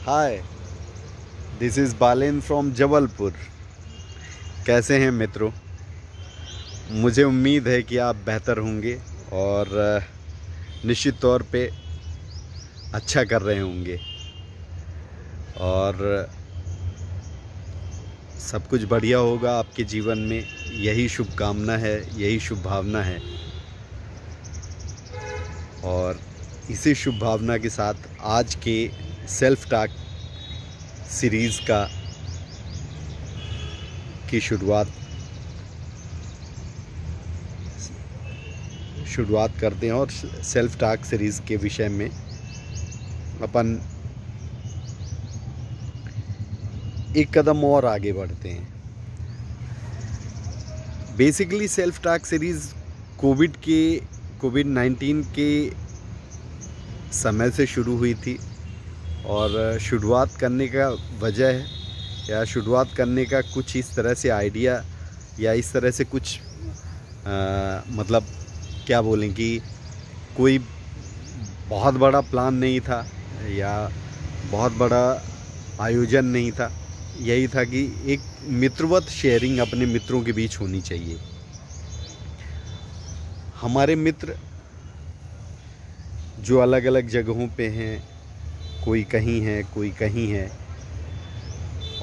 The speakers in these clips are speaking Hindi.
Hi, this is Balen from Jabalpur. कैसे हैं मित्रों? मुझे उम्मीद है कि आप बेहतर होंगे और निश्चित तौर पे अच्छा कर रहे होंगे और सब कुछ बढ़िया होगा आपके जीवन में। यही शुभकामना है, यही शुभ भावना है और इसी शुभ भावना के साथ आज के सेल्फ टॉक सीरीज़ की शुरुआत करते हैं और सेल्फ टॉक सीरीज़ के विषय में अपन एक कदम और आगे बढ़ते हैं। बेसिकली सेल्फ टॉक सीरीज़ कोविड-19 के समय से शुरू हुई थी और शुरुआत करने का वजह या शुरुआत करने का कुछ इस तरह से आइडिया या इस तरह से कुछ मतलब क्या बोलें कि कोई बहुत बड़ा प्लान नहीं था या बहुत बड़ा आयोजन नहीं था। यही था कि एक मित्रवत शेयरिंग अपने मित्रों के बीच होनी चाहिए। हमारे मित्र जो अलग अलग जगहों पे हैं, कोई कहीं है, कोई कहीं है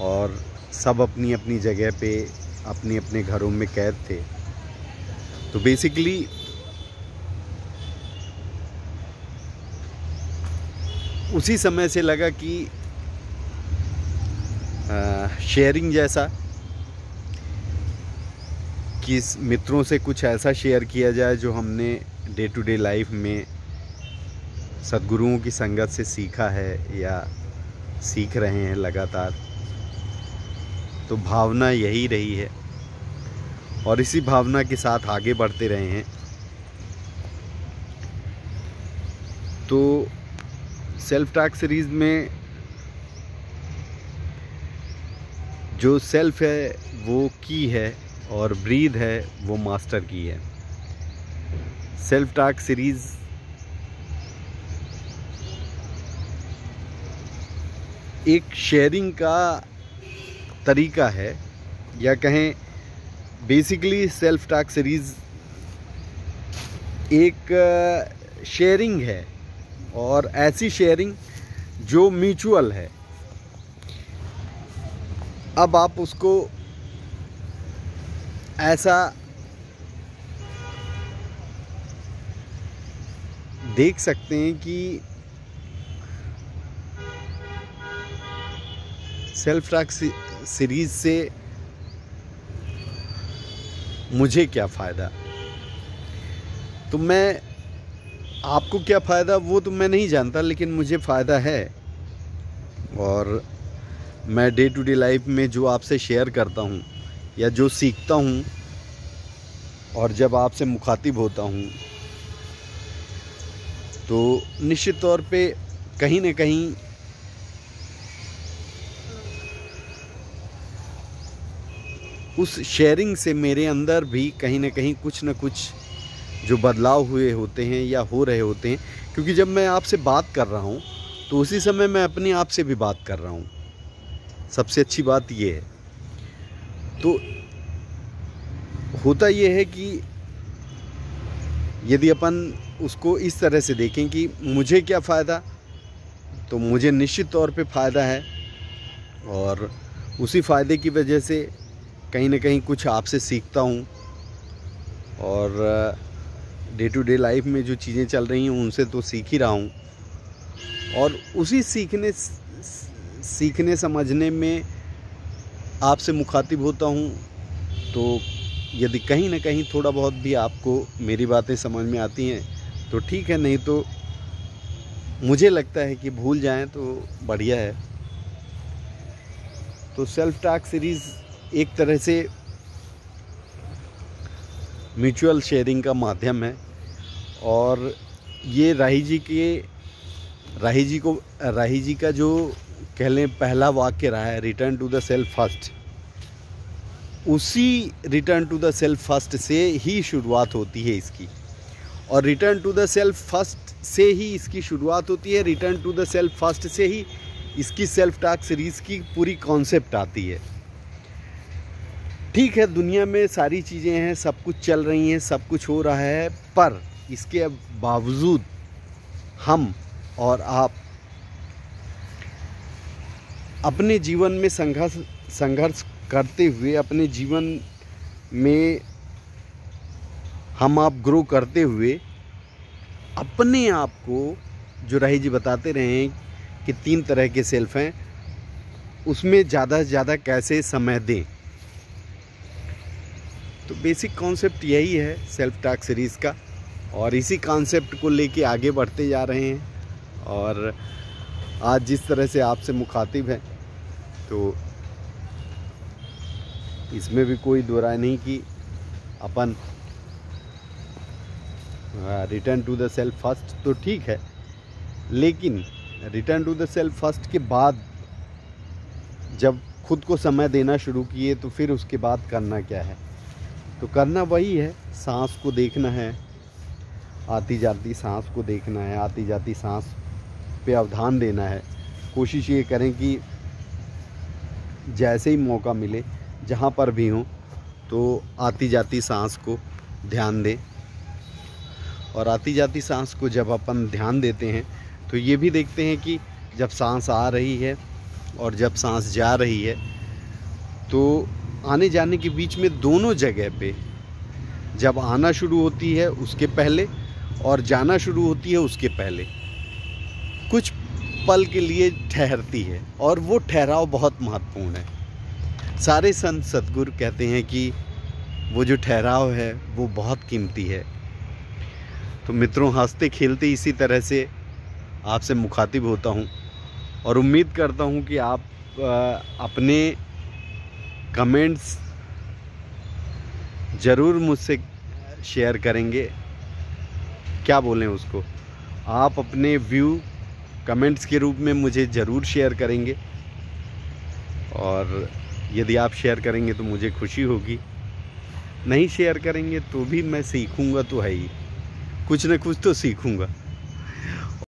और सब अपनी अपनी जगह पे अपने अपने घरों में कैद थे। तो बेसिकली उसी समय से लगा कि शेयरिंग जैसा कि मित्रों से कुछ ऐसा शेयर किया जाए जो हमने डे टू डे लाइफ में सद्गुरुओं की संगत से सीखा है या सीख रहे हैं लगातार। तो भावना यही रही है और इसी भावना के साथ आगे बढ़ते रहे हैं। तो सेल्फ टॉक सीरीज़ में जो सेल्फ है वो की है और ब्रीद है वो मास्टर की है। सेल्फ टॉक सीरीज़ एक शेयरिंग का तरीका है या कहें बेसिकली सेल्फ टॉक सीरीज़ एक शेयरिंग है और ऐसी शेयरिंग जो म्यूचुअल है। अब आप उसको ऐसा देख सकते हैं कि सेल्फ टॉक सीरीज़ से मुझे क्या फ़ायदा, तो मैं आपको क्या फ़ायदा वो तो मैं नहीं जानता, लेकिन मुझे फ़ायदा है और मैं डे टू डे लाइफ में जो आपसे शेयर करता हूँ या जो सीखता हूँ और जब आपसे मुखातिब होता हूँ तो निश्चित तौर पे कहीं न कहीं उस शेयरिंग से मेरे अंदर भी कहीं न कहीं कुछ न कुछ जो बदलाव हुए होते हैं या हो रहे होते हैं। क्योंकि जब मैं आपसे बात कर रहा हूँ तो उसी समय मैं अपने आप से भी बात कर रहा हूँ। सबसे अच्छी बात ये है। तो होता ये है कि यदि अपन उसको इस तरह से देखें कि मुझे क्या फ़ायदा, तो मुझे निश्चित तौर पे फ़ायदा है और उसी फ़ायदे की वजह से कहीं न कहीं कुछ आपसे सीखता हूँ और डे टू डे लाइफ में जो चीज़ें चल रही हैं उनसे तो सीख ही रहा हूँ और उसी सीखने समझने में आपसे मुखातिब होता हूँ। तो यदि कहीं ना कहीं थोड़ा बहुत भी आपको मेरी बातें समझ में आती हैं तो ठीक है, नहीं तो मुझे लगता है कि भूल जाएं तो बढ़िया है। तो सेल्फ टॉक सीरीज़ एक तरह से म्यूचुअल शेयरिंग का माध्यम है और ये राही जी का जो कह लें पहला वाक्य रहा है, return to the self first. उसी return to the self first से ही शुरुआत होती है इसकी और return to the self first से ही इसकी शुरुआत होती है। Return to the self first से ही इसकी सेल्फ टॉक सीरीज़ की पूरी कॉन्सेप्ट आती है। ठीक है, दुनिया में सारी चीज़ें हैं, सब कुछ चल रही हैं, सब कुछ हो रहा है, पर इसके बावजूद हम और आप अपने जीवन में संघर्ष करते हुए, अपने जीवन में हम आप ग्रो करते हुए अपने आप को, जो राही जी बताते रहे हैं कि 3 तरह के सेल्फ हैं, उसमें ज़्यादा से ज़्यादा कैसे समय दें। तो बेसिक कॉन्सेप्ट यही है सेल्फ टॉक सीरीज़ का, और इसी कॉन्सेप्ट को लेके आगे बढ़ते जा रहे हैं। और आज जिस तरह से आपसे मुखातिब हैं, तो इसमें भी कोई दो राय नहीं कि अपन return to the self first, तो ठीक है, लेकिन return to the self first के बाद जब खुद को समय देना शुरू किए, तो फिर उसके बाद करना क्या है? तो करना वही है, सांस को देखना है, आती जाती सांस को देखना है, आती जाती सांस पे अवधान देना है। कोशिश ये करें कि जैसे ही मौका मिले, जहाँ पर भी हो, तो आती जाती सांस को ध्यान दें। और आती जाती सांस को जब अपन ध्यान देते हैं, तो ये भी देखते हैं कि जब सांस आ रही है और जब सांस जा रही है, तो आने जाने के बीच में दोनों जगह पे, जब आना शुरू होती है उसके पहले और जाना शुरू होती है उसके पहले, कुछ पल के लिए ठहरती है, और वो ठहराव बहुत महत्वपूर्ण है। सारे संत सद्गुरु कहते हैं कि वो जो ठहराव है वो बहुत कीमती है। तो मित्रों, हंसते खेलते इसी तरह से आपसे मुखातिब होता हूँ, और उम्मीद करता हूँ कि आप अपने कमेंट्स ज़रूर मुझसे शेयर करेंगे। क्या बोलें उसको, आप अपने व्यू कमेंट्स के रूप में मुझे ज़रूर शेयर करेंगे, और यदि आप शेयर करेंगे तो मुझे खुशी होगी। नहीं शेयर करेंगे तो भी मैं सीखूंगा, तो है ही, कुछ न कुछ तो सीखूंगा।